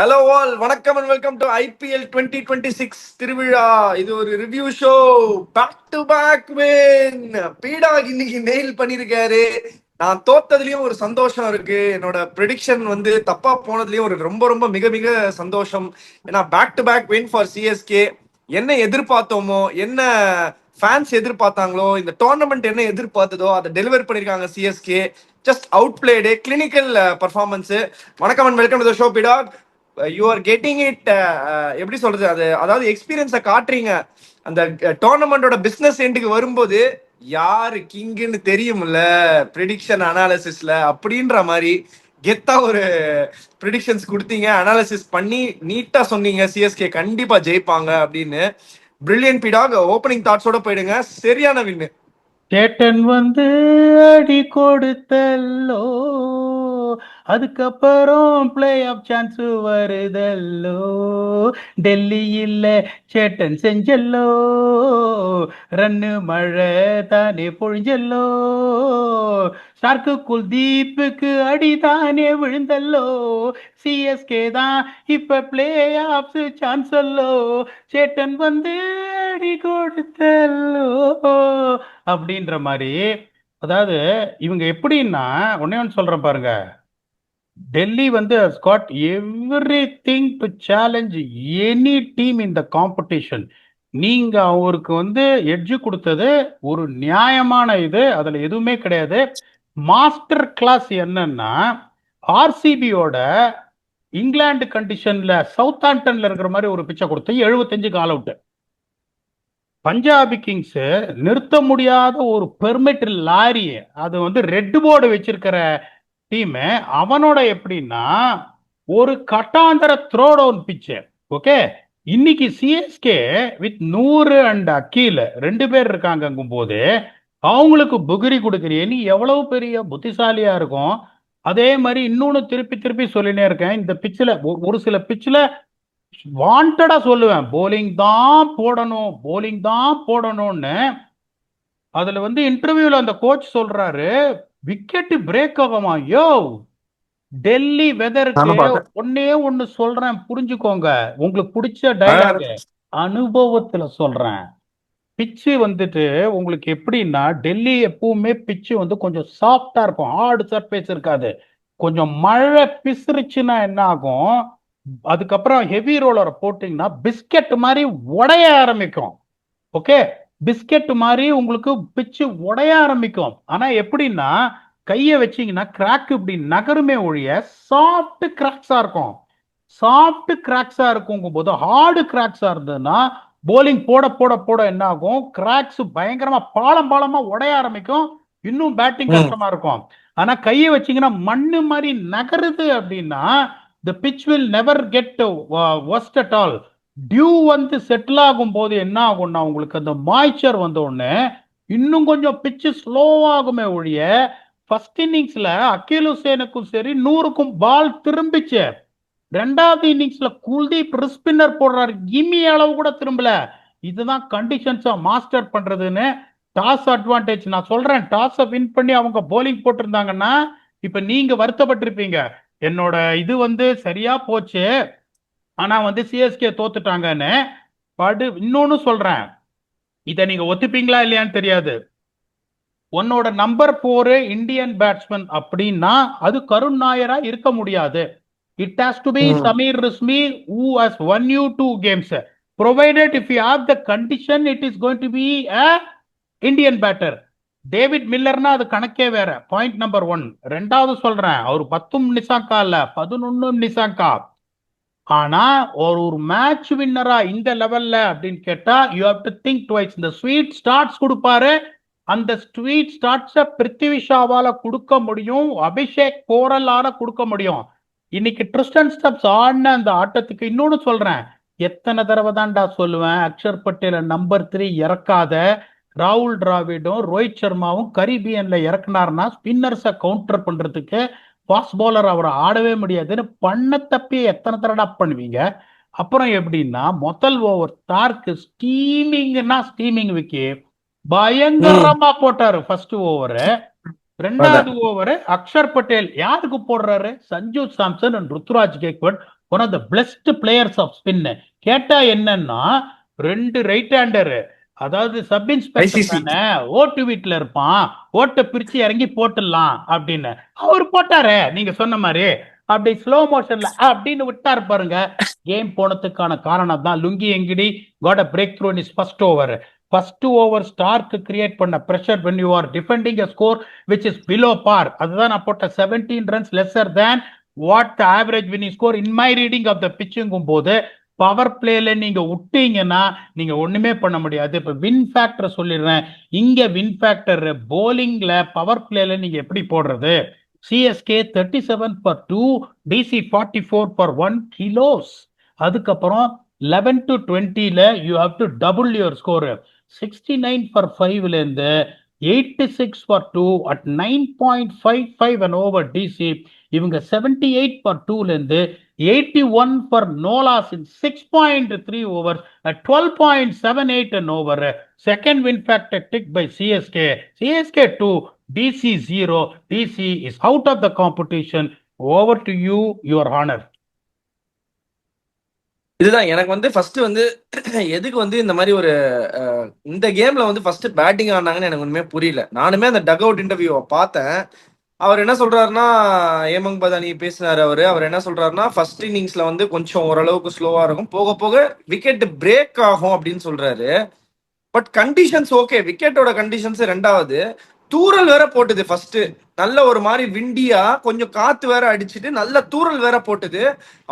Hello all, வணக்கம் and welcome to IPL 2026 திருவிழா. இது ஒரு review show. Back to back win. பீடாக் இன்னைக்கு நெயில் பண்ணிருக்காரு. நான் தோத்ததுலயும் ஒரு சந்தோஷம் இருக்கு. என்னோட ப்ரெடிக்ஷன் தப்பா போனதுலயும் ஒரு ரொம்ப ரொம்ப மிக மிக சந்தோஷம். ஏன்னா back to back win for CSK. என்ன எதிர்பார்த்தோமோ, என்ன ஃபேன்ஸ் எதிர்பார்த்தாங்களோ, இந்த டோர்னமெண்ட் என்ன எதிர்பார்த்ததோ அதை டெலிவர் பண்ணிருக்காங்க CSK. Just outplayed, clinical performance. வணக்கம் அண்ட் வெல்கம் டு ஷோ பீடாக். You are getting it. எப்படி சொல்றது, அது அதாவது எக்ஸ்பீரியன்ஸை காட்டுறீங்க. அந்த டோர்னமெண்டோட பிசினஸ் எண்டுக்கு வரும்போது யாரு கிங்குன்னு தெரியும்ல, ப்ரிடிக்ஷன் அனாலிசிஸ்ல அப்படின்ற மாதிரி கெத்தா ஒரு ப்ரிடிக்ஷன்ஸ் கொடுத்தீங்க. அனாலிசிஸ் பண்ணி நீட்டா சொன்னீங்க சிஎஸ்கே கண்டிப்பா ஜெயிப்பாங்க அப்படின்னு. பிரில்லியன் பீடாக். ஓப்பனிங் தாட்ஸோட போயிடுங்க. சரியான வின்னு. சேட்டன் அடி கொடுத்தல்லோ, அதுக்கப்புறம் பிளே ஆஃப் சான்ஸ் வருதல்லோ, டெல்லியில் சேட்டன் செஞ்சல்லோ, ரன்னு மழை தானே பொழிஞ்சல்லோ, ஸ்டார்க்கு குல்தீப்புக்கு அடிதானே விழுந்தல்லோ, சிஎஸ்கே தான் இப்ப பிளே ஆஃப் சான்ஸ் அல்லோ, சேட்டன் அடி கொடுத்தல்லோ அப்படின்ற மாதிரி. அதாவது இவங்க எப்படின்னா, ஒன்னே ஒன்று சொல்றேன் பாருங்க. Delhi has got everything to challenge any team in the competition. நீங்க அவருக்கு எட்ஜ் கொடுத்தது ஒரு நியாயமான இது, அதுல எதுவுமே கிடையாது. மாஸ்டர் கிளாஸ் என்னன்னா, ஆர்சிபியோட இங்கிலாந்து கண்டிஷன்ல சவுத் ஆம்டன்ல இருக்கிற மாதிரி ஒரு பிச்சை கொடுத்து 75 ஆல் அவுட். பஞ்சாபி கிங்ஸ் நிறுத்த முடியாத ஒரு பெர்மிட் லாரி, அது ரெட் போர்டு வச்சிருக்கிற டீம். அவனோட எப்படின்னா ஒரு கட்டாந்தர த்ரோ டவுன் பிச்சு. ஓகே, இன்னைக்கு சிஎஸ்கே வித் 100 அண்ட் அக்கீல் 2 பேர் இருக்காங்கும் போது அவங்களுக்கு புகிரி கொடுக்குறிய நீ எவ்வளவு பெரிய புத்திசாலியா இருக்கும். அதே மாதிரி இன்னொன்னு திருப்பி திருப்பி சொல்லினே இருக்கேன். இந்த பிச்சில் ஒரு சில பிச்சில் வாண்டடா சொல்லுவேன், போலிங் தான் போடணும், போலிங் தான் போடணும்னு. அதுல இன்டர்வியூல அந்த கோச் சொல்றாரு, விக்கெட் பிரேக் ஆகுமா. யோ, டெல்லி வெதருக்கு ஒன்னே ஒன்னு சொல்றேன், புரிஞ்சுக்கோங்க. உங்களுக்கு பிடிச்ச டைலாக் அனுபவத்துல சொல்றேன். பிச்சு உங்களுக்கு எப்படின்னா, டெல்லி எப்பவுமே பிச்சு கொஞ்சம் சாஃப்டா இருக்கும், ஹார்டு சர்ஃபேஸ் இருக்காது. கொஞ்சம் மழை பிசுறுச்சுன்னா என்ன ஆகும், அதுக்கப்புறம் ஹெவி ரோலரை போட்டீங்கன்னா பிஸ்கெட் மாதிரி உடைய ஆரம்பிக்கும். ஓகே, பிஸ்கெட் மாதிரி உங்களுக்கு பிச்சு உடைய ஆரம்பிக்கும். ஆனா எப்படின்னா, கையை வச்சீங்கன்னா கிராக் இப்படி நகருமே ஒழிய சாஃப்ட் கிராக்ஸா இருக்கும். சாஃப்ட் கிராக்ஸா இருக்கும் போது ஹார்டு கிராக்ஸா இருந்ததுன்னா போலிங் போட போட போட என்ன ஆகும், கிராக்ஸ் பயங்கரமா பாலம் பாலமா உடைய ஆரம்பிக்கும், இன்னும் பேட்டிங் கஷ்டமா இருக்கும். ஆனா கையை வச்சீங்கன்னா மண்ணு மாதிரி நகருது அப்படின்னா the pitch will never get worst at all. Dew settle ஆகும் போது என்ன ஆகும்னா, உங்களுக்கு அந்த மாய்ச்சர் வந்த உடனே இன்னும் கொஞ்சம் பிச்சு ஸ்லோவாகுமே ஒழிய, ஃபர்ஸ்ட் இன்னிங்ஸ்ல அக்கீல் ஹுசேனுக்கும் சரி 100க்கும் பால் திரும்பிச்சு. ரெண்டாவது இன்னிங்ஸ்ல குல்தீப் ஸ்பின்னர் போடுறாரு, கிமி அளவு கூட திரும்பல. இதுதான் கண்டிஷன்ஸா மாஸ்டர் பண்றதுன்னு. டாஸ் அட்வான்டேஜ் நான் சொல்றேன். டாஸை வின் பண்ணி அவங்க போலிங் போட்டிருந்தாங்கன்னா இப்ப நீங்க வருத்தப்பட்டிருப்பீங்க, என்னோட இது சரியா போச்சு ஆனா சிஎஸ்கே தோத்துட்டாங்கன்னு. படு இன்னொன்னு சொல்றேன், இதை நீங்க ஒத்துப்பீங்களா இல்லையான்னு தெரியாது. உன்னோட நம்பர் 4 இந்தியன் பேட்ஸ்மேன் அப்படின்னா அது கருண் நாயரா இருக்க முடியாது. It has to be Sameer Rizvi who has won you 2 games. Provided if you have the condition, it is going to be a Indian batter. David மில்லர்னா அது கணக்கே வேற. Point number 1. ரெண்டாவது சொல்றேன், அவர் 10 நிசாங்கா இல்ல 11 நிசாங்கா. ஆனா ஒரு மேட்ச் வின்னரா இந்த லெவல்ல அப்படின்னு கேட்டா you have to think twice. இந்த ஸ்வீட் ஸ்டார்ட்ஸ் கொடுப்பாரு, அந்த ஸ்வீட் ஸ்டார்ட்ஸ பிருத்திவி ஷாவால கொடுக்க முடியும், அபிஷேக் கோரலால கொடுக்க முடியும். இன்னைக்கு ட்ரிஸ்டன் ஸ்டப்ஸ் ஆடின அந்த ஆட்டத்துக்கு இன்னொன்னு சொல்றேன், எத்தனை தடவை தான்டா சொல்லுவேன், அக்ஷர் பட்டேல நம்பர் 3 இறக்காத. ராகுல் டிராவிடும் ரோஹித் சர்மாவும் கரீபியன்ல இறக்குனாருன்னா ஸ்பின்னர்ஸை கவுண்டர் பண்றதுக்கு ஃபாஸ்ட் பவுலர் அவரை ஆடவே முடியாதுன்னு பண்ண தப்பி எத்தனை தடவை பண்ணுவீங்க. அப்புறம் எப்படின்னா, முதல் ஓவர் தார்க்கு ஸ்டீமிங்னா ஸ்டீமிங் விக்கி பயங்கரமா போட்டாரு ஃபர்ஸ்ட் ஓவரு. ரெண்டாவது ஓவர் அக்ஷர் பட்டேல் யாருக்கு போடுறாரு, Sanju Samson and Ruturaj Gaikwad one of the best players of spin. கேட்டா என்னன்னா, 2 ரைட் ஹேண்டர், அதாவது சப் இன்ஸ்பெக்டர் ஐசிசி. தானே, ஓட்டு வீட்டுல இருப்பான், ஓட்டை பிரிச்சு இறங்கி போட்டுடலாம் அப்படின்னு அவர் போட்டாரே நீங்க சொன்ன மாதிரி. அப்படி ஸ்லோ மோஷன்ல அப்படின்னு விட்டாரு பாருங்க. கேம் போனதுக்கான காரணம் தான் Lungi Ngidi got a breakthrough in is first over. First over ஸ்டார்க்கு கிரியேட் பண்ண pressure when you are defending a score which is below par. அதுதான் நான் போட்ட 17 runs lesser than what the average winning score in my reading of the pitching போது power பிளேல நீங்க விட்டீங்கன்னா நீங்க ஒண்ணுமே பண்ண முடியாது. இப்ப வின் ஃபேக்டர் சொல்லிடுறேன். இங்க வின் ஃபேக்டர் போலிங்ல பவர் பிளேல நீங்க எப்படி போடுறது? CSK 37 for 2, DC 44 for 1 kilos. அதுக்கப்புறம் 11 to 20ல you have to double your score. 69 for 5ல இருந்து 86 for 2 at 9.55 and over DC. இவங்க 78 for 2ல இருந்து 81 for no loss in 6.3 overs at 12.78 and over. Second win factor ticked by CSK. CSK 2, DC 0. DC is out of the competition. Over to you, your honor. இதுதான் எனக்கு வந்து first வந்து எதுக்கு வந்து இந்த மாதிரி ஒரு இந்த கேம்ல வந்து ஃபர்ஸ்ட் பேட்டிங் ஆனாங்கன்னு எனக்கு ஒண்ணுமே புரியல. நானுமே அந்த டக் அவுட் இன்டர்வியூவை பார்த்தேன். அவர் என்ன சொல்றாருன்னா, ஏமங் பதானி பேசினாரு. அவர் என்ன சொல்றாருன்னா, ஃபர்ஸ்ட் இன்னிங்ஸ்ல வந்து கொஞ்சம் ஓரளவுக்கு ஸ்லோவா இருக்கும், போக போக விக்கெட் பிரேக் ஆகும் அப்படின்னு சொல்றாரு. பட் கண்டிஷன்ஸ் ஓகே, விக்கெட்டோட கண்டிஷன்ஸ் ரெண்டாவது. தூரல் வேற போட்டுது ஃபர்ஸ்ட், நல்ல ஒரு மாதிரி விண்டியா கொஞ்சம் காத்து வேற அடிச்சுட்டு நல்ல தூரல் வேற போட்டுது.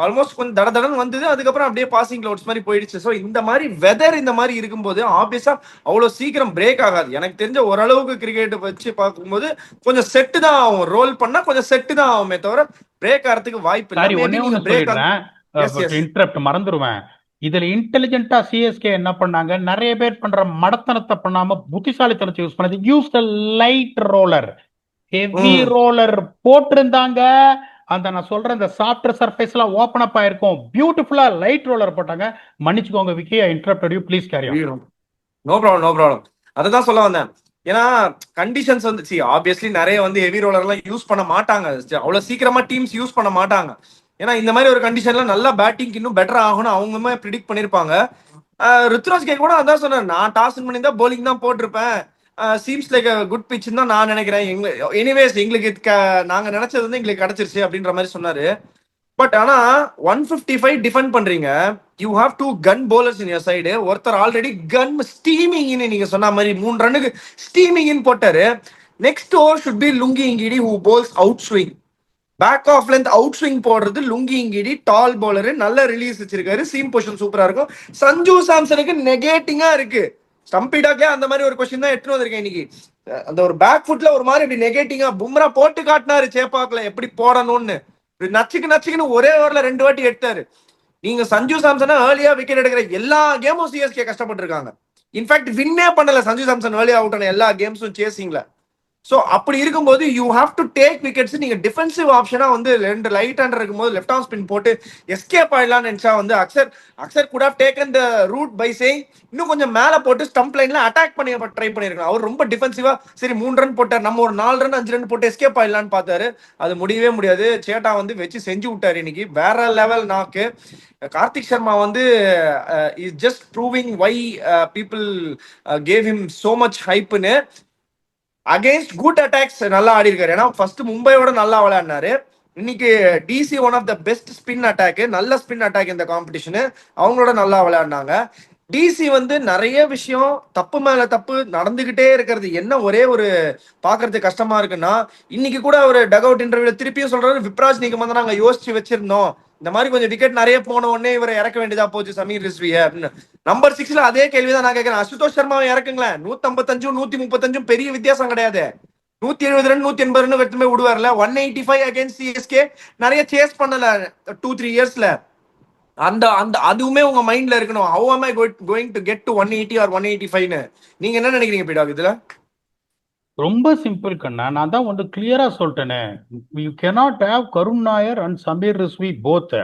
ஆல்மோஸ்ட் கொஞ்சம் தடன்னு வந்தது, அதுக்கப்புறம் அப்படியே பாசிங் கிளவுட்ஸ் மாதிரி போயிடுச்சு. ஸோ இந்த மாதிரி வெதர் இந்த மாதிரி இருக்கும்போது ஆப்வியஸா அவ்வளோ சீக்கிரம் பிரேக் ஆகாது. எனக்கு தெரிஞ்ச ஓரளவுக்கு கிரிக்கெட் வச்சு பார்க்கும்போது கொஞ்சம் செட்டு தான் ஆகும், ரோல் பண்ணா கொஞ்சம் செட்டு தான் ஆகுமே தவிர பிரேக் ஆகிறதுக்கு வாய்ப்பு இல்லை. பிரேக் இன்டரப்ட் மறந்துடுவேன். இதுல இன்டெலிஜென்ட்டா சிஎஸ்கே என்ன பண்ணாங்க, நிறைய பேர் பண்ற மடத்தனத்தை பண்ணாம புத்திசாலித்தனத்தை யூஸ் பண்ணது, use light roller. Heavy roller போட்டிருந்தாங்க, அந்த நான் சொல்ற இந்த சாஃப்ட்வேர் சர்ஃபேஸ் எல்லாம் ஓபன் அப் ஆயிருக்கும். பியூட்டிஃபுல்லா லைட் ரோலர் போட்டாங்க. மன்னிச்சுக்கோங்க Vicky, I interrupted you, please carry on. No problem, no problem. அதுதான் சொல்ல வந்தேன். ஏன்னா கண்டிஷன்ஸ் வந்து ஆப்வியஸ்லி நிறைய வந்து ஹெவி ரோலர் எல்லாம் யூஸ் பண்ண மாட்டாங்க, அவ்வளவு சீக்கிரமா டீம்ஸ் யூஸ் பண்ண மாட்டாங்க. ஏன்னா இந்த மாதிரி ஒரு கண்டிஷன்ல நல்லா பேட்டிங் இன்னும் பெட்டர் ஆகும்னு அவங்களுமே ப்ரிடிக்ட் பண்ணிருப்பாங்க. ருத்ராஜ் கே கூட அதான் சொன்னார், நான் டாஸ் பண்ணியிருந்தா போலிங் தான் போட்டிருப்பேன், சீம்ஸ் லைக் குட் பிச் தான் நான் நினைக்கிறேன். எனிவேஸ் எங்களுக்கு நாங்க நினைச்சது வந்து எங்களுக்கு கிடைச்சிருச்சு அப்படின்ற மாதிரி சொன்னாரு. பட் ஆனா 155 டிஃபெண்ட் பண்றீங்க, you have two gun bowlers in your side. ஒருத்தர் ஆல்ரெடி கன் ஸ்டீமிங் இன், நீங்க சொன்ன மாதிரி 3 ரன்னுக்கு ஸ்டீமிங் இன் போட்டாரு. Next over should be Lungi Ngidi who bowls out swing. Back of length out swing போடுறது Lungi Ngidi, tall bowler, நல்ல release வச்சிருக்காரு, seam position சூப்பரா இருக்கும். சஞ்சு சாம்சனுக்கு நெகேட்டிங்கா இருக்கு. ஸ்டம்பிடாக்கே அந்த மாதிரி ஒரு கொஸ்டின் தான் எடுத்துட்டு வந்திருக்கேன் இன்னைக்கு. அந்த ஒரு பேக் ஃபுட்ல ஒரு மாதிரி இப்படி நெகேட்டிங்கா பும்ரா போட்டு காட்டினாரு சேப்பாக்குல எப்படி போடணும்னு. நச்சுக்குன்னு ஒரே ஓவர்ல 2 வாட்டி எடுத்தாரு. நீங்க சஞ்சு சாம்சனை ஏர்லியா விக்கெட் எடுக்கிற எல்லா கேமும் சிஎஸ்கே கஷ்டப்பட்டு இருக்காங்க. இன்ஃபேக்ட் வின்னே பண்ணல சஞ்சு சாம்சன் ஏர்லியா அவுட் ஆன எல்லா கேம்ஸும் சேசிங்ல. ஸோ அப்படி இருக்கும்போது you have to take wickets. நீங்க டிஃபென்சிவ் ஆப்ஷனா வந்து 2 லைட் ஹேண்டர் இருக்கும்போது லெஃப்ட் ஆர்ம் ஸ்பின் போட்டு எஸ்கேப் ஆயிடலாம்னு நினைச்சா வந்து Axar could have taken the route by saying இன்னும் கொஞ்சம் மேல போட்டு ஸ்டம்ப் லைன்ல அட்டாக் பண்ணி ட்ரை பண்ணிருக்கலாம். அவர் ரொம்ப டிஃபென்சிவா சரி 3 ரன் போட்டார், நம்ம ஒரு 4 ரன் 5 ரன் போட்டு எஸ்கேப் ஆயிடலான்னு பார்த்தாரு. அது முடியவே முடியாது. சேட்டா வந்து வச்சு செஞ்சு விட்டாரு இன்னைக்கு, வேற லெவல் நாக்கு. கார்த்திக் சர்மா வந்து is just proving why people gave him so much ஹைப்னு. அகைன்ஸ்ட் குட் அட்டாக்ஸ் நல்லா ஆடி இருக்காரு. ஏன்னா ஃபர்ஸ்ட் மும்பையோட நல்லா விளையாடினாரு. இன்னைக்கு DC one of the best spin attack, நல்ல ஸ்பின் அட்டாக் இந்த காம்படிஷனு, அவங்களோட நல்லா விளையாடினாங்க. டிசி வந்து நிறைய விஷயம் தப்பு மேல தப்பு நடந்துகிட்டே இருக்கிறது. என்ன ஒரே ஒரு பாக்குறது கஷ்டமா இருக்குன்னா, இன்னைக்கு கூட ஒரு டக் அவுட் இன்டர்வியூல திருப்பியும் சொல்றாரு, விப்ராஜ் நீங்க வந்து நாங்க யோசிச்சு வச்சிருந்தோம், இந்த மாதிரி கொஞ்சம் விக்கெட் நிறைய போன உடனே இவரை இறக்க வேண்டியதா போச்சு சமீர் ரிஸ்விய அப்படின்னு. நம்பர் 6ல அதே கேள்விதான் நான் கேட்கிறேன், அசுதோஷ் சர்மாவை இறக்குங்களேன். 155 135 பெரிய வித்தியாசம் கிடையாது. 170 ரன் 180 ரன் எடுத்துமே விடுவார்ல. 185 அகைன்ஸ்ட் சிஎஸ்கே நிறைய சேஸ் பண்ணல 2-3 இயர்ஸ்ல. அந்த அந்த அதுவுமே உங்க மைண்ட்ல இருக்கணும். How am I going to get to 180 or 185 நீங்க என்ன நினைக்கிறீங்க பீடாக் இதுல? ரொம்ப சிம்பிள் கண்ணா, நான் தான் வந்து கிளியரா சொல்லிட்டேனே, you cannot have Karun Nayar and Sameer Rizvi both.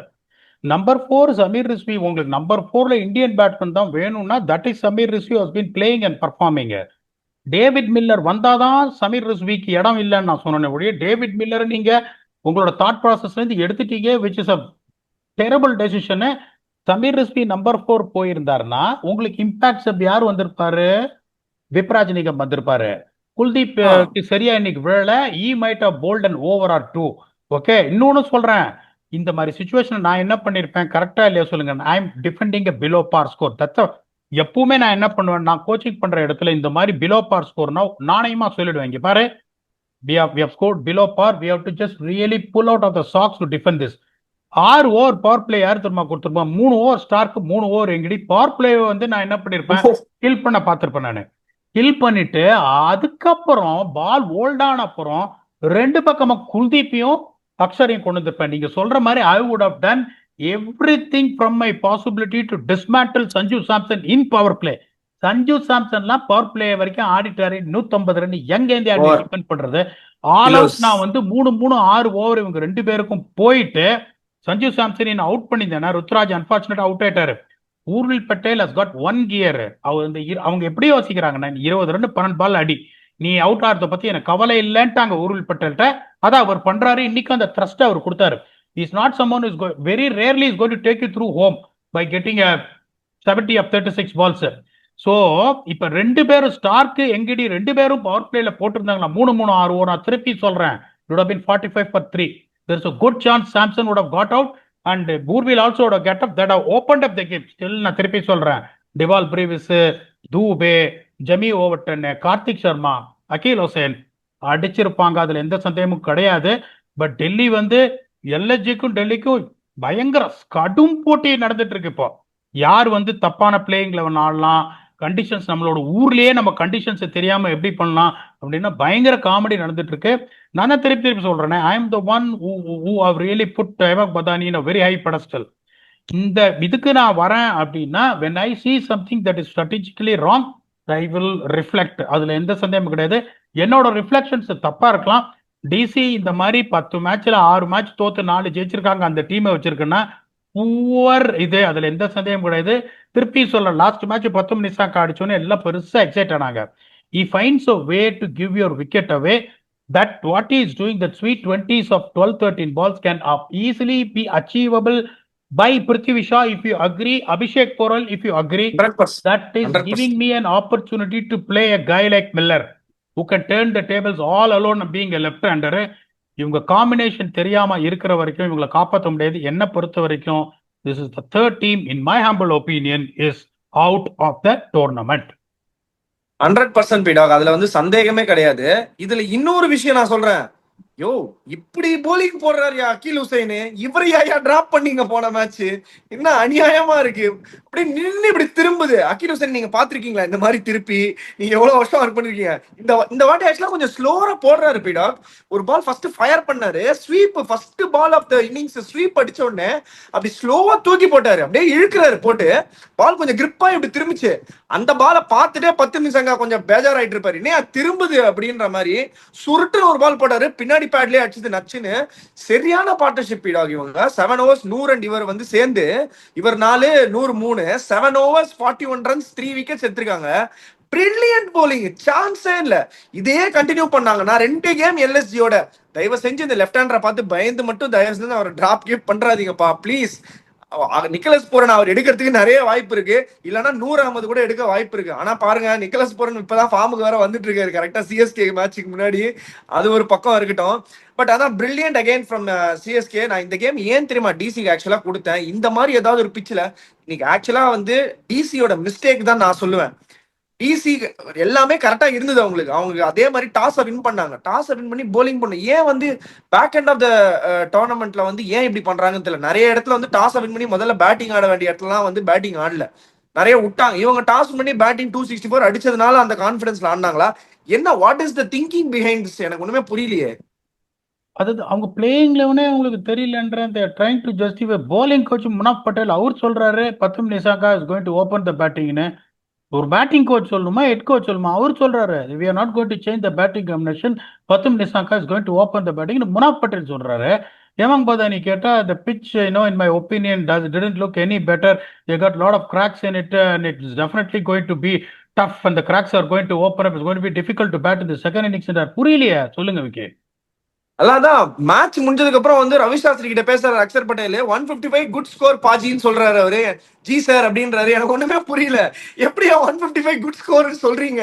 Number 4 Sameer Rizvi, உங்களுக்கு நம்பர் 4ல இந்தியன் பேட்ஸ்மேன் தான் வேணும்னா that is Sameer Rizvi has been playing and performing. David Miller வந்தாதான் சமீர் ரிஸ்விக்கு இடம் இல்லைன்னு நான் சொன்னேன் ஒழிய, டேவிட் மில்லர் நீங்க உங்களோட தாட் ப்ராசஸ்ல இருந்து எடுத்துட்டீங்க, which is a terrible decision. Sameer Rizvi number 4 போயிருந்தாருன்னா உங்களுக்கு இம்பாக்ட் சப் யார் வந்திருப்பாரு? விப்ராஜ் நிகம் வந்திருப்பாரு. குல்தீப் ஆ சரியா இன்னைக்கு விழல. I might have bowled and over or two. Okay, இன்னொன்னு சொல்றேன். இந்த மாதிரி சுச்சுவேஷன் நான் என்ன பண்ணிருப்பேன் கரெக்டா இல்லையா சொல்லுங்க. I am defending below par score. எப்பவுமே நான் என்ன பண்ணுவேன், நான் கோச்சிங் பண்ற இடத்துல இந்த மாதிரி பிலோ பார் ஸ்கோர்னா நாணயமா சொல்லிடுவேன். இங்க பாரு, we have scored below par. We have to just really pull out of the socks to defend this. 6 over power play யார் தெரியுமா கொடுத்துருப்பேன்? 3 ஓவர் ஸ்டார்க்கு, 3 ஓவர் எங்கடி. பவர் பிளே வந்து நான் என்ன பண்ணிருப்பேன், கில் பண்ண பார்த்திருப்பேன். நான் கில் பண்ணிட்டு அதுக்கப்புறம் பால் ஓல்டான அப்புறம் ரெண்டு பக்கமா குல்தீப்பையும் அக்ஷரையும் கொண்டு வந்திருப்பேன். நீங்க சொல்ற மாதிரி I would have done everything from my possibility to dismantle Sanju Samson in power play. Sanju சாம்சன்லாம் பவர் பிளே வரைக்கும் ஆடிட்டாரு. 150 ரன் எங்க இருந்து ஆடி டிபெண்ட் பண்றது. ஆல் அவுட் நான் வந்து 3-6 ஓவர் இவங்க 2 பேருக்கும் போயிட்டு சஞ்சு சாம்சன் அவுட் பண்ணியிருந்தேன்னா ருத்ராஜ் அன்பார்ச்சுனேட் அவுட் ஆயிட்டாரு. Urvil Patel has got 1 gear. அவங்க எப்படி யோசிக்கிறாங்கன்னா 20 ரன் 12 பால் அடி, நீ அவுட் ஆகிறத பத்தி எனக்கு கவலை இல்லைன்ட்டாங்க ஊர்வில் பட்டேல்கிட்ட. அதான் அவர் பண்றாரு. இன்னைக்கு அந்த த்ரஸ்ட் அவர் கொடுத்தாரு. Is not someone is very rarely is going to take you through home by getting 70 of 36 balls. So இப்ப 2 பேரும் ஸ்டார்க்கு எங்கடி 2 பேரும் பவர் பிளேல போட்டிருந்தாங்களா 3-3-6 ஓவர். நான் திருப்பி சொல்றேன், it would have been 45 for 3. There's a good chance Samson would have got out and Bourvil also would have got up. That have opened up the game. Still நான் திருப்பி சொல்றேன், Dewald Brevis, Dube, Jamie Overton, Karthik Sharma, Akeel Hosein அடிச்சிருப்பாங்க. அதுல எந்த சந்தேகமும் கிடையாது. But Delhi வந்து எல்எஸ்ஜிக்கும் டெல்லிக்கும் பயங்கர கடும் போட்டி நடந்துட்டு இருக்கு. இப்போ யார் வந்து தப்பான பிளேயிங் லெவன் ஆடலாம், கண்டிஷன்ஸ் நம்மளோட ஊர்லயே நம்ம கண்டிஷன்ஸ் தெரியாம எப்படி பண்ணலாம் அப்படின்னா பயங்கர காமெடி நடந்துட்டு இருக்கு. நான் திருப்பி சொல்றேன், I am the one who have really put Hemang Badani in a very high pedestal. இந்த இதுக்கு நான் வரேன் அப்படின்னா when I see something that is strategically wrong I will reflect. அதுல எந்த சந்தேகமும் கிடையாது. என்னோட ரிஃப்ளெக்ஷன்ஸ் தப்பா இருக்கலாம். டிசி இந்த மாதிரி 10 மேட்ச்ல 6 மேட்ச் தோத்து 4 ஜெயிச்சிருக்காங்க. அந்த டீமை வச்சிருக்குன்னா புவர் இது, அதுல எந்த சந்தேகம் கிடையாது. திருப்பி சொல்ல, லாஸ்ட் மேட்ச் 10 நிசாக்கா அடிச்சோன்னு எல்லாம் பெருசா எக்ஸைட் ஆனாங்க. He finds a way to give your wicket away. That what he is doing, that sweet 20s of 12-13 balls can easily be achievable by Prithvi Shaw if you agree, Abhishek Porel if you agree. 100%. That is 100%. giving me an opportunity to play a guy like Miller who can turn the tables all alone being a left-hander. இவங்க combination தெரியாம இருக்கிற வரைக்கும் இவங்களை காப்பாற்ற முடியாது. என்ன பொறுத்த வரைக்கும் this is the third team in my humble opinion is out of the tournament. 100% பீடாக், அதுல வந்து சந்தேகமே கிடையாது. இதுல இன்னொரு விஷயம் நான் சொல்றேன். யோ, இப்படி போலிங் போடுறாரு அகில் ஹுசைன், இவரை யா டிராப் பண்ணீங்க போன மேட்ச்? என்ன அநியாயமா இருக்கு. அப்படி நின்று இப்படி திரும்புது. அகில் ஹுசைன் நீங்க பாத்திருக்கீங்களா இந்த மாதிரி திருப்பி? நீங்க எவ்வளவு வருஷம் ஒர்க் பண்ணிருக்கீங்க. இந்த வாட்டி ஆக்சுவலா கொஞ்சம் ஸ்லோரா போடுறாரு பீடாக். ஒரு பால் ஃபர்ஸ்ட் ஃபயர் பண்ணாரு, sweep, first ball of the innings sweep அடிச்ச உடனே அப்படி ஸ்லோவா தூக்கி போட்டாரு. அப்படியே இழுக்கிறாரு போட்டு, பால் கொஞ்சம் கிரிப்பா இப்படி திரும்பிச்சு. அந்த பாலை பார்த்துட்டே 10 நிமிஷம் கொஞ்சம் பேஜாராயிட்டு இருப்பாரு. இன்னும் திரும்புது அப்படின்ற மாதிரி சுருட்டுன்னு ஒரு பால் போட்டாரு. பின்னாடி பேட்லயே அடிச்சது நச்சுன்னு. சரியான பார்ட்னர்ஷிப் இவங்க. 7 ஓவர்ஸ் 100 ரன் இவர் வந்து சேர்ந்து, இவர் 4 103, 7 ஓவர்ஸ் 41 ரன்ஸ் 3 விக்கெட்ஸ் எடுத்திருக்காங்க. பிரில்லியன்ட் போலிங், சான்ஸே இல்ல. இதே கண்டினியூ பண்ணாங்கன்னா 2 கேம் எல்எஸ்ஜியோட, தயவு செஞ்சு இந்த லெஃப்ட் ஹேண்டரை பார்த்து பயந்து மட்டும் தயவு செஞ்சு அவர் டிராப் கிப் பண்றாதீங்கப்பா ப்ளீஸ். நிக்கலஸ் போரன் அவர் எடுக்கிறதுக்கு நிறைய வாய்ப்பு இருக்கு, இல்லைன்னா 100 அகமது கூட எடுக்க வாய்ப்பு இருக்கு. ஆனா பாருங்க, நிக்கலஸ் போரன் இப்பதான் ஃபார்முக்கு வேற வந்துட்டு இருக்காரு கரெக்டா சிஎஸ்கே மேட்சுக்கு முன்னாடி. அது ஒரு பக்கம் இருக்கட்டும். பட் அதான் பிரில்லியன்ட் அகைன் ஃப்ரம் சிஎஸ்கே. நான் இந்த கேம் ஏன் தெரியுமா டிசிக்கு ஆக்சுவலா கொடுத்தேன், இந்த மாதிரி ஏதாவது ஒரு பிச்சில் இன்னைக்கு ஆக்சுவலா வந்து டிசியோட மிஸ்டேக் தான் நான் சொல்லுவேன். டிசி எல்லாமே கரெக்டா இருந்தது அவங்களுக்கு. அவங்க அதே மாதிரி டாஸை வின் பண்ணாங்க. டாஸை வின் பண்ணி போலிங் பண்ண ஏன் வந்து பேக் எண்ட் ஆஃப் த டோர்னமெண்ட்ல வந்து ஏன் இப்படி பண்றாங்கன்னு தெரியல. நிறைய இடத்துல வந்து டாஸை வின் பண்ணி முதல்ல பேட்டிங் ஆட வேண்டிய இடத்துலலாம் வந்து பேட்டிங் ஆடல, நிறைய விட்டாங்க. இவங்க டாஸ் பண்ணி பேட்டிங் 264 அடிச்சதுனால அந்த கான்பிடன்ஸ்ல ஆடினாங்களா என்ன? What is the thinking behind this? எனக்கு ஒண்ணுமே புரியலையே. அதாவது அவங்க பிளேயிங் லெவனே அவங்களுக்கு தெரியலன்ற trying to justify. Bowling coach Munaf Patel அவர் சொல்றாரு 10 Nissanka is going to open the பேட்டிங்னு. ஒரு பேட்டிங் கோச் சொல்லணுமா, ஹெட் கோச் சொல்லணுமா? அவர் சொல்றாரு we are not going to change the batting combination, பத்தும் Nissanka is going to open the batting. Munaf Patel சொல்றாரு. ஹேமக் பதானி கேட்டா the pitch in my opinion didn't look any better, they got lot of cracks in it and it's definitely going to be tough and the cracks are going to open up, it's going to be difficult to bat in the second innings. புரியலையா? சொல்லுங்க விக்கி. அதான் match முடிஞ்சதுக்கு அப்புறம் வந்து ரவி சாஸ்திரி கிட்ட பேசுறாரு Axar Patel. 155 good score பாஜின்னு சொல்றாரு அவரு. ஜி சார் அப்படின்றாரு. எனக்கு ஒண்ணுமே புரியல. எப்படியா 155 குட் ஸ்கோர் சொல்றீங்க?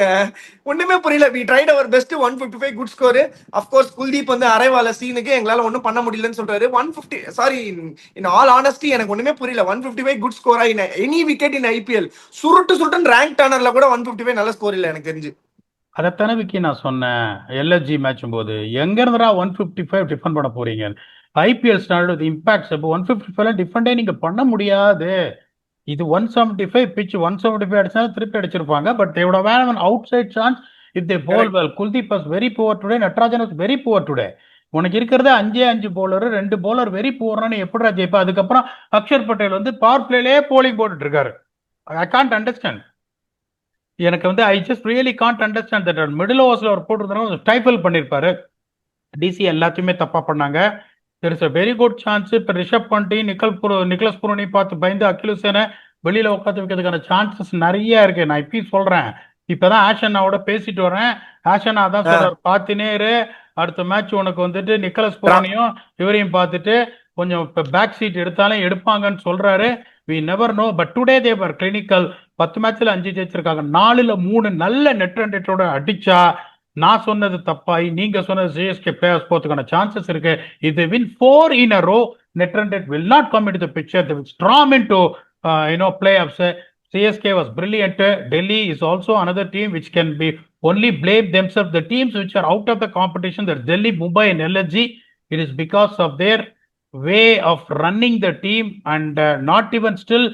ஒண்ணுமே புரியல. We tried our best. 155 good score. Of course Kuldeep வந்து அரைவால சீனுக்கு எங்களால ஒன்றும் பண்ண முடியலன்னு சொல்றாரு. 150 சாரி, இன் ஆல் ஆனஸ்டி எனக்கு ஒண்ணுமே புரியல. 155 குட் ஸ்கோரா in any wicket in IPL? சுருட்டு சுருட்டுன்னு ரேங்க் டர்னர்ல கூட 155 நல்ல ஸ்கோர் இல்ல எனக்கு தெரிஞ்சு. அதைத்தானே விக்கி நான் சொன்னேன் எல்எஸ்ஜி மேட்சும் போது. எங்க இருந்துடா 155 டிஃபெண்ட் பண்ண போறீங்க? ஐபிஎல் ஸ்டாண்டர்ட் இம்பாக்ட்ஸ் இப்போ 155 டிஃபெண்டே நீங்க பண்ண முடியாது. இது 175 பிச் 175 அடிச்சா திருப்பி அடிச்சிருப்பாங்க. பட் தேவோட one outside chance if they bowl well. Kuldeep was very poor today. Natarajan was very poor today. உனக்கு இருக்கிறது 5 போலர், 2 போலர் வெரி புவர்னு எப்படிடா ஜெயிப்பா? அதுக்கப்புறம் அக்ஷர் பட்டேல் வந்து பவர் பிளேலே போலிங் போட்டுட்டு இருக்காரு. I can't understand. எனக்கு வந்து I just really can't understand that. Middle ஓவர்ஸ்ல அவர் போட்டிருந்தாலும் ஸ்டைஃபல் பண்ணிருப்பாரு. டிசி எல்லாத்தையுமே தப்பா பண்ணாங்க. There is a very good chance. இப்போ ரிஷப் பண்டி நிக்கலஸ் புரோனி பார்த்து பயந்து அகிலுசேனை வெளியில உட்காந்து வைக்கிறதுக்கான சான்சஸ் நிறைய இருக்கு. நான் இப்பயும் சொல்றேன். இப்பதான் ஆஷனாவோட பேசிட்டு வரேன். ஆஷனா தான் சொல்றாரு, பார்த்துனே இரு, அடுத்த மேட்ச் உனக்கு வந்துட்டு நிக்கலஸ் புரோனியும் இவரையும் பார்த்துட்டு கொஞ்சம் பேக் சீட் எடுத்தாலும் எடுப்பாங்கன்னு சொல்றாரு. We never know. But today they கிளினிக்கல். 10 மேட்ச்ல 5 ஜெயிச்சிருக்காங்க. 4ல் 3 நல்ல நெட் ரன் ரேட்டோட அடிச்சா நான் சொன்னது தப்பாய் நீங்க சொன்னது சிஎஸ்கே பிளேயர்ஸ் போறதுக்கான சான்சஸ் இருக்கு. if they win 4 in a row, net run rate will not come into the picture. They will storm into playoffs. CSK was brilliant. Delhi is also another team which can be only blame themselves. The teams which are out of the competition, that's Delhi, Mumbai and LSG. It is because of their way of running the team and not even still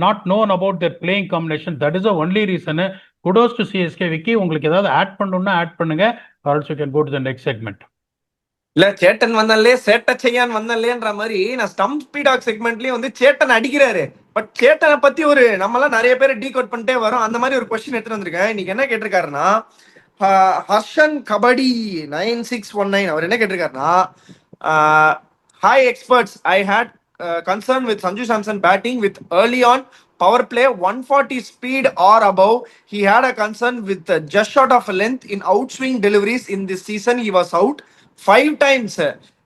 not known about their playing combination. That is the only reason. Kudos to CSK. Vicky, உங்களுக்கு ஏதாவது add பண்ணணும்னா add பண்ணுங்க. or else you can go to the next segment. இல்ல, Satan வந்தாலே சேட்ட செய்யான் வந்தாலேன்ற மாதிரி நான் stump ஸ்பீடாக் செக்மெண்ட்லயே வந்து சேட்டன் அடிக்கிறாரு. பட் சேட்டனை பத்தி ஒரு நம்மளாம் நிறைய பேர் டீகோட் பண்ணிட்டே வரோம். அந்த மாதிரி ஒரு கொஸ்டின் எடுத்துட்டு வந்திருக்கேன். இன்னைக்கு என்ன கேட்டிருக்காருன்னா, ஹர்ஷன் கபடி 9619 அவர் என்ன கேட்டிருக்காருன்னா, hi experts, I had concern with Sanju Samson batting with early on power play 140 speed or above. He had a concern with just short of length in outswing deliveries. In this season he was out 5 times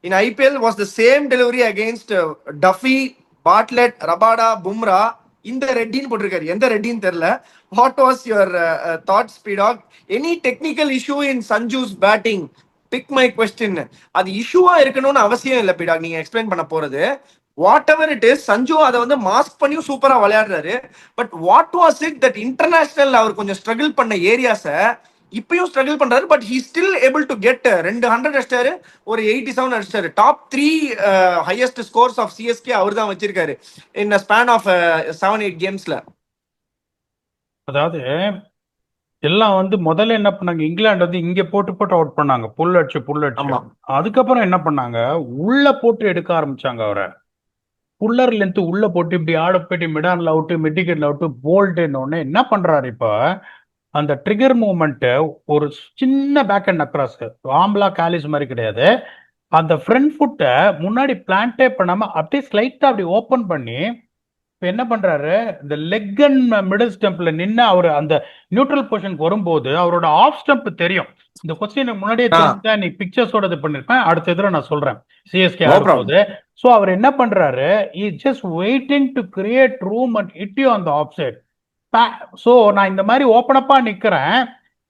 in IPL. Was the same delivery against Duffy, Bartlett, Rabada, Bumrah. இந்த ரெட்டின்னு போட்டிருக்காரு. எந்த ரெட்டின்னு தெரியல. What was your thoughts, Speedog? Any technical issue in Sanju's batting? Pick my question. அது இஷ்யூவா இருக்கணும்னு அவசியம் இல்லை பீடாக், நீங்க explain பண்ண போறது. Whatever it is, Sanju அதை வந்து மாஸ்க் பண்ணியும் சூப்பரா விளையாடுறாரு. But what was it that international அவர் கொஞ்சம் ஸ்ட்ரகிள் பண்ண ஏரியாஸை இப்பயும் ஸ்ட்ரகிள் பண்றாரு. But he still able to get 200 அடிச்சாரு, ஒரு 87 அடிச்சாரு. Top 3 highest scores of CSK அவர் தான் வச்சிருக்காரு இன் ஸ்பேன் ஆஃப் 7-8 கேம்ஸ்ல. அதாவது எல்லாம் வந்து முதல்ல என்ன பண்ணாங்க, இங்கிலாந்து வந்து இங்க போட்டு அவுட் பண்ணாங்க, புல் அடிச்சு. அதுக்கப்புறம் என்ன பண்ணாங்க, உள்ள போட்டு எடுக்க ஆரம்பிச்சாங்க அவரை. புல்லர் லென்த் உள்ள போட்டு இப்படி ஆட போயிட்டு மிடான்ல அவுட்டு, மிட்டிகேட்ல அவுட்டு, போல்டுன்னு ஒண்ணு என்ன பண்றாரு இப்ப, அந்த ட்ரிகர் மூவ்மெண்ட் ஒரு சின்ன back and across, Amla Kallis மாதிரி கிடையாது. அந்த ஃப்ரண்ட் ஃபுட்டை முன்னாடி பிளான்டே பண்ணாம அப்படியே ஸ்லைட்டா அப்படி ஓப்பன் பண்ணி இப்ப என்ன பண்றாரு, இந்த லெக் அண்ட் மிடில் ஸ்டெம்ப்ல நின்று அவர் அந்த நியூட்ரல் பொசிஷனுக்கு வரும்போது அவரோட ஆஃப் ஸ்டெம்ப் தெரியும். இந்த கொஸ்டின் முன்னாடியே தெரிஞ்சா நீ பிக்சர்ஸோட இது பண்ணிருப்பேன். அடுத்த இதுல நான் சொல்றேன் சிஎஸ்கே ஆடும்போது. சோ அவர் என்ன பண்றாரு, is just waiting to create room and hit you on the off side. So நான் இந்த மாதிரி ஓப்பன் அப்பா நிக்கிறேன்,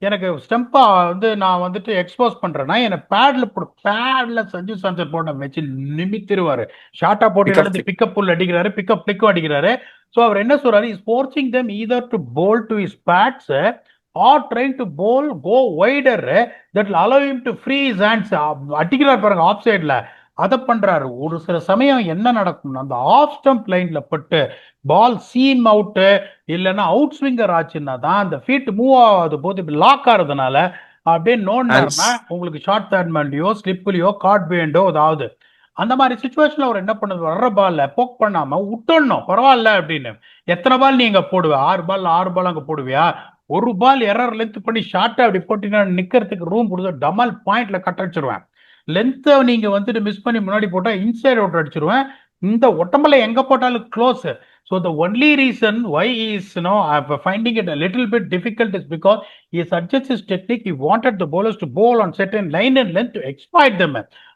எனக்கு ஸ்டெம்பா வந்து நான் வந்துட்டு எக்ஸ்போஸ் பண்றேன்னா என்ன பேட்ல சஞ்சு சாம்சன் போட வச்சு நிமித்திருவாரு. ஷார்ட்டா போட்டு பிக்கப் புல் அடிக்கிறாரு, பிக்கப் பிளிக்கும் அடிக்கிறாரு. சோ அவர் என்ன சொல்றாரு, is forcing them either to bowl to his pads or trying to bowl go wider that will allow him to free his hands. அடிக்கிறார் பாருங்க ஆஃப் சைட்ல, அதை பண்றாரு. ஒரு சில சமயம் என்ன நடக்கும், அந்த ஆஃப் ஸ்டம்ப் லைன்ல பட்டு பால் சீம் அவுட் இல்லைன்னா அவுட் ஸ்விங்கர் ஆச்சுன்னா தான் அந்த ஃபீட் மூவ் ஆகாத போது லாக் ஆறதுனால அப்படியே நோண்டா உங்களுக்கு ஷார்ட் தேர்ட் மேண்டையோ ஸ்லிப்லயோ கார்ட் பேண்டோ ஏதாவது அந்த மாதிரி சுச்சுவேஷன்ல அவர் என்ன பண்ணுது, வர்ற பால்ல போக் பண்ணாம விட்டுடணும், பரவாயில்ல அப்படின்னு. எத்தனை பால் நீங்க போடுவ, 6 பால் அங்க போடுவியா? ஒரு பால் எரர் லென்த் பண்ணி ஷார்ட்டா அப்படி போட்டீங்கன்னா நிக்கிறதுக்கு ரூம் கொடுத்து டமல் பாயிண்ட்ல கட் அடிச்சிருவேன். லென்த்தை நீங்க வந்துட்டு மிஸ் பண்ணி முன்னாடி போட்டா இன்சைட் அவுட் அடிச்சிருவேன். இந்த ஒட்டம்பல எங்க போட்டாலும் close. So the only reason why he is, I'm finding it a little bit difficult is because he adjusts his technique. He wanted the bowlers to bowl on certain line and length to exploit them.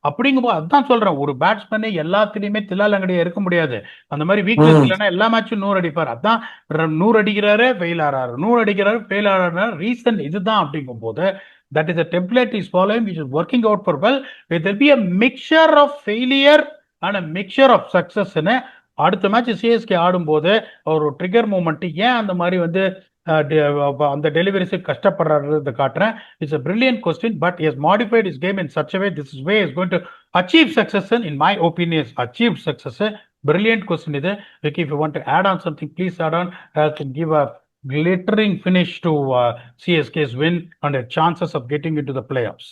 அப்படிங்கும்போது அதான் சொல்றேன், ஒரு பேட்ஸ்மேனே எல்லாத்துலயுமே தில்லாலங்கடியா இருக்க முடியாது. அந்த மாதிரி weakness இல்லைன்னா எல்லா மேட்சும் 100 அடிப்பார். அதான் 100 அடிக்கிறாரு ஃபெயில் ஆறாரு, 100 அடிக்கிறாரு ஃபெயில் ஆறாரு. ரீசன் இதுதான். அப்படிங்கும் போது that is a template is following which is working out for well. There will be a mixture of failure and a mixture of success. அடுத்த மேட்ச் சிஎஸ்கே ஆடும்போது ஒரு ட்ரிகர் மூமெண்ட் ஏன் அந்த மாதிரி வந்து அந்த டெலிவரிஸு கஷ்டப்படுறது காட்டுறேன். It's a brilliant question, but he has modified his game in such a way this is way is going to achieve success in my opinion. Achieve success. Brilliant question இது. Vicky, if you want to add on something, please add on. I can give a glittering finish to CSK's win and their chances of getting into the playoffs.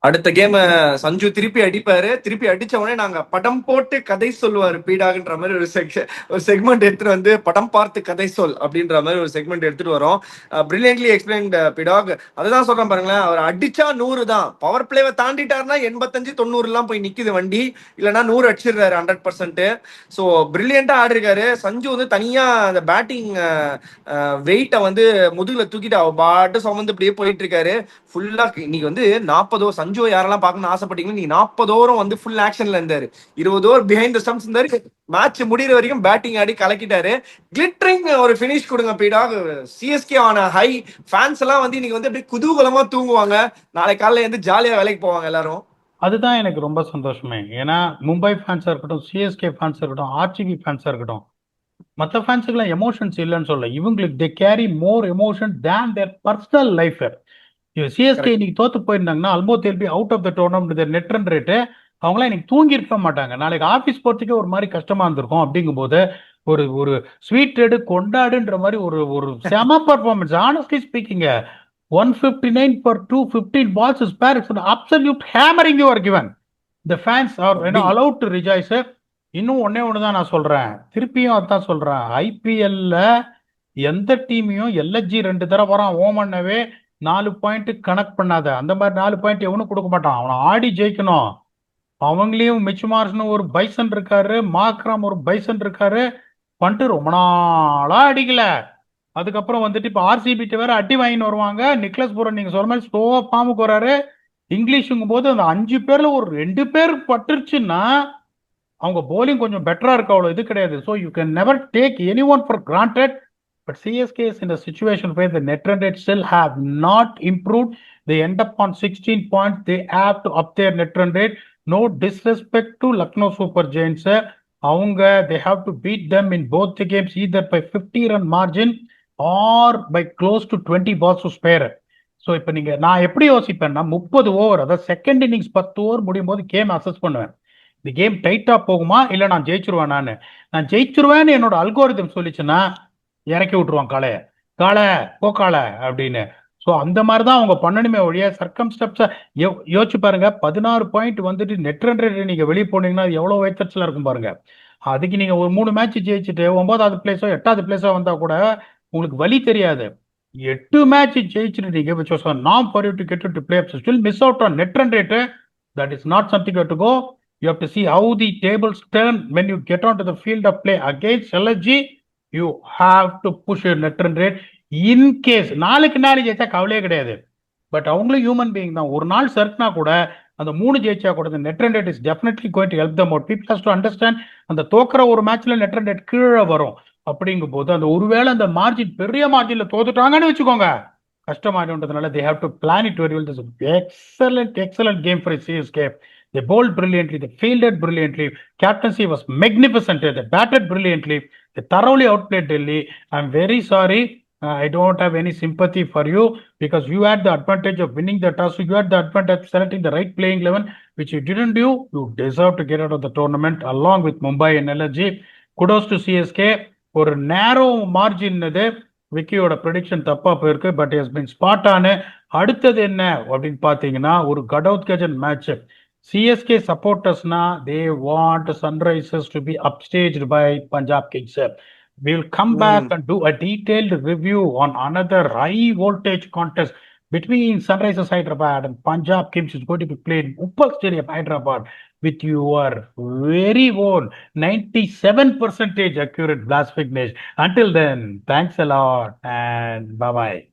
அடுத்த game Sanju திருப்பி அடிப்பாரு. திருப்பி அடிச்ச உடனே நாங்க படம் போட்டு கதை சொல்லுவாரு பீடாகன்ற மாதிரி ஒரு செக்மெண்ட் எடுத்துட்டு வந்து படம் பார்த்து கதை சொல் அப்படின்ற மாதிரி ஒரு செக்மெண்ட் எடுத்துட்டு வரோம். பிரில்லியன்ட்லி எக்ஸ்பிளைன்ட் பீடாக். அதுதான் சொல்றேன் பாருங்களேன், அவர் அடிச்சா 100 தான். பவர் பிளேவை தாண்டிட்டாருன்னா 85-90 எல்லாம் போய் நிக்குது வண்டி. இல்லைன்னா 100 அடிச்சிடுறாரு 100%. ஸோ பிரில்லியண்டா ஆடி இருக்காரு சஞ்சு. வந்து தனியா அந்த பேட்டிங் வெயிட்டை வந்து முதுகுல தூக்கிட்டு அவ பாட்டு சுமந்து இப்படியே போயிட்டு இருக்காரு. ஃபுல்லா இன்னைக்கு வந்து 40 சஞ்சு யாரெல்லாம் பார்க்கணும்னு ஆசைப்பட்டீங்கன்னா நீ 40 ஓவரும் வந்து ஃபுல் ஆக்ஷன்ல இருந்தாரு. 20 ஓவர் பிஹைண்ட் த ஸ்டம்ப்ஸ் இருந்தாரு. மேட்ச் முடிகிற வரைக்கும் பேட்டிங் ஆடி கலக்கிட்டாரு. கிளிட்டரிங் ஒரு ஃபினிஷ் கொடுங்க பீடாக். சிஎஸ்கே ஆன ஹை ஃபேன்ஸ் எல்லாம் வந்து இன்னைக்கு வந்து அப்படியே குதூகலமா தூங்குவாங்க. நாளை காலையில வந்து ஜாலியா வேலைக்கு போவாங்க எல்லாரும். அதுதான் எனக்கு ரொம்ப சந்தோஷமே. ஏன்னா மும்பை ஃபேன்ஸா இருக்கட்டும், சிஎஸ்கே ஃபேன்ஸா இருக்கட்டும், ஆர்சிபி ஃபேன்ஸா இருக்கட்டும், மற்ற ஃபேன்ஸுக்குலாம் எமோஷன்ஸ் இல்லைன்னு சொல்ல. இவங்களுக்கு they carry more emotion than their personal life. CSK இன்னைக்கு தோத்து போயிருந்தாங்கன்னா almost they'll be out of the tournament. Net run rate அவங்களாம் இன்னைக்கு தூங்கி இருக்க மாட்டாங்க. நாளைக்கு ஆஃபீஸ் போறதுக்கே ஒரு மாதிரி கஷ்டமா இருந்திருக்கும். அப்படிங்கும்போது ஒரு ஒரு ஸ்வீட் எடு கொண்டாடுன்ற மாதிரி ஒரு ஒரு செம performance. Honestly speaking 159 for 215 balls is fair. It's an absolute hammering you are given. The fans are allowed to rejoice. இன்னும் ஒண்ணு தான் நான் சொல்றேன், திருப்பியும் அதான் சொல்றேன். ஐபிஎல்ல எந்த டீமையும் எல்எஸ்ஜி 2 தடவை வரான் ஓமன்னவே 4 பாயிண்ட் கனெக்ட் பண்ணாத. அந்த மாதிரி 4 பாயிண்ட் எவனும் கொடுக்க மாட்டான். அவனை ஆடி ஜெயிக்கணும். அவங்களையும் மிச் மார்ஸ்னு ஒரு பைசன் இருக்காரு, மாக்ராம் ஒரு பைசன் இருக்காரு. பண்ணிட்டு ரொம்ப நாளா அடிக்கல. அதுக்கப்புறம் வந்துட்டு இப்ப ஆர்சிபி வேற அடி வாங்கின்னு வருவாங்க. நிக்லஸ் பூரன் நீங்க சொல்ற மாதிரி ஸ்லோவா ஃபார்முக்கு வராரு. இங்கிலீஷுங்கும் போது அந்த 5 பேர்ல ஒரு 2 பேர் பட்டுருச்சுன்னா அவங்க போலிங் கொஞ்சம் பெட்டரா இருக்கு. அவ்வளவு இது கிடையாது. So you can never take any one for granted. But CSK is in a situation where the net run rate still have not improved. They end up on 16 points. They have to up their net run rate. No disrespect to Lucknow Super Giants. They have to beat them in both the games either by 50 run margin or by close to 20 balls to spare. So இப்போ நான் எப்படி யோசிப்பேன்னா 30 over, அதாவது second innings 10 over முடியும் போது game assess பண்ணுவேன். இந்த game டைட்டா போகுமா இல்லை நான் ஜெயிச்சிருவேன். நான் ஜெயிச்சிருவேன்னு என்னோட அல்கோரிதம் சொல்லிச்சுன்னா இறக்கி விட்டுருவான் காலை அப்படின்னு. ஸோ அந்த மாதிரி தான் அவங்க பண்ணணுமே ஒழிய சர்க்கம்ஸ்டன்ஸை யோசிச்சு பாருங்க. 16 பாயிண்ட் வந்துட்டு நெட் ரன் ரேட் நீங்க வெளியே போனீங்கன்னா எவ்வளவு வைத்தறிச்சலா இருக்கும் பாருங்க. அதுக்கு நீங்க ஒரு 3 மேட்ச் ஜெயிச்சுட்டு 9வது பிளேஸோ 8வது பிளேஸோ வந்தா கூட உங்களுக்கு வழி தெரியாது. 8 மேட்ச் ஜெயிச்சுட்டு நீங்க which was a norm for you to get into playoffs, still miss out on net run rate. That is not something you have to go. You have to see how the tables turn when you get onto the field of play against LSG. You have to push your net run rate. In case நாளைக்கு ஜெயிச்சா கவலையே கிடையாது. But அவங்களும் human being தான். ஒரு நாள் சர்க்னா கூட அந்த 3 ஜெயிச்சா கூட the net run rate is definitely going to help them out. People has to understand அந்த தோக்குற ஒரு மேட்ச்ல net run rate கீழே வரும். அப்படிங்கும் போது அந்த ஒருவேளை அந்த மார்ஜின் பெரிய மார்ஜின்ல தோத்துட்டாங்கன்னு வச்சுக்கோங்க, கஷ்டமாயிடும்ன்றதுனால they have to plan it very well. This is excellent game for CSK. They bowled brilliantly, they fielded brilliantly, captaincy was magnificent, they batted brilliantly, they thoroughly outplayed Delhi. I'm very sorry, I don't have any sympathy for you because you had the advantage of winning the toss. You had the advantage of selecting the right playing 11, which you didn't do. You deserve to get out of the tournament along with Mumbai and LSG. Kudos to CSK. ஒரு நேரோ margin இது விக்கியோட prediction தப்பா போயிருக்கு. But has been spot on. அடுத்தது என்ன அப்படின்னு பாத்தீங்கன்னா ஒரு கடவுத்கஜன் மேட்ச். CSK supportersனா they want Sunrisers to be upstaged by Punjab Kings. We will come back and do a detailed review on another high voltage contest between Sunrisers Hyderabad and Punjab Kings is going to be played in Uppal Stadium, Hyderabad, with your very own 97% accurate blast figures. Until then, thanks a lot and bye bye.